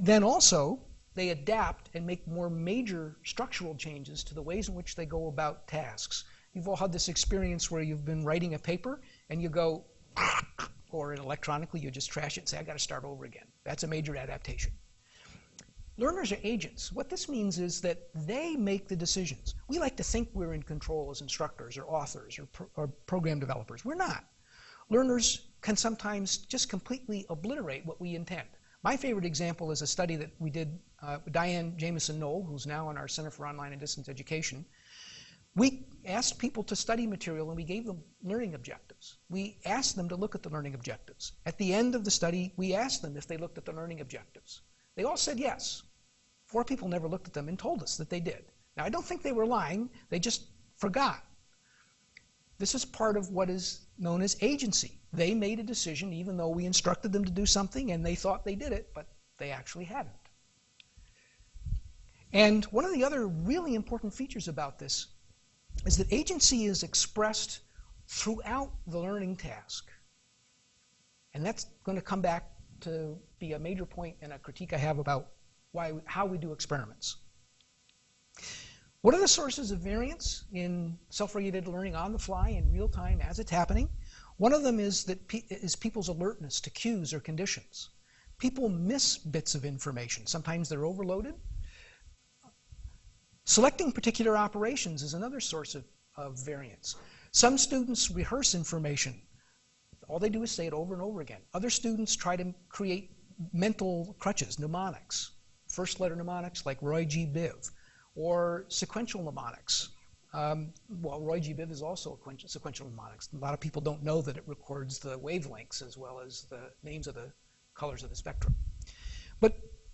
then also, they adapt and make more major structural changes to the ways in which they go about tasks. You've all had this experience where you've been writing a paper and you go, or electronically you just trash it and say, I got to start over again. That's a major adaptation. Learners are agents. What this means is that they make the decisions. We like to think we're in control as instructors or authors or program developers. We're not. Learners can sometimes just completely obliterate what we intend. My favorite example is a study that we did, Diane Jamison-Knoll, who's now in our Center for Online and Distance Education. We asked people to study material and we gave them learning objectives. We asked them to look at the learning objectives. At the end of the study, we asked them if they looked at the learning objectives. They all said yes. 4 people never looked at them and told us that they did. Now, I don't think they were lying. They just forgot. This is part of what is known as agency. They made a decision even though we instructed them to do something and they thought they did it, but they actually hadn't. And one of the other really important features about this is that agency is expressed throughout the learning task. And that's going to come back to be a major point in a critique I have about how we do experiments. What are the sources of variance in self-regulated learning on the fly in real time as it's happening? One of them is people's alertness to cues or conditions. People miss bits of information. Sometimes they're overloaded. Selecting particular operations is another source of variance. Some students rehearse information. All they do is say it over and over again. Other students try to create mental crutches, mnemonics, first letter mnemonics like Roy G. Biv, or sequential mnemonics. Well, Roy G. Biv is also a sequential mnemonics. A lot of people don't know that it records the wavelengths as well as the names of the colors of the spectrum. But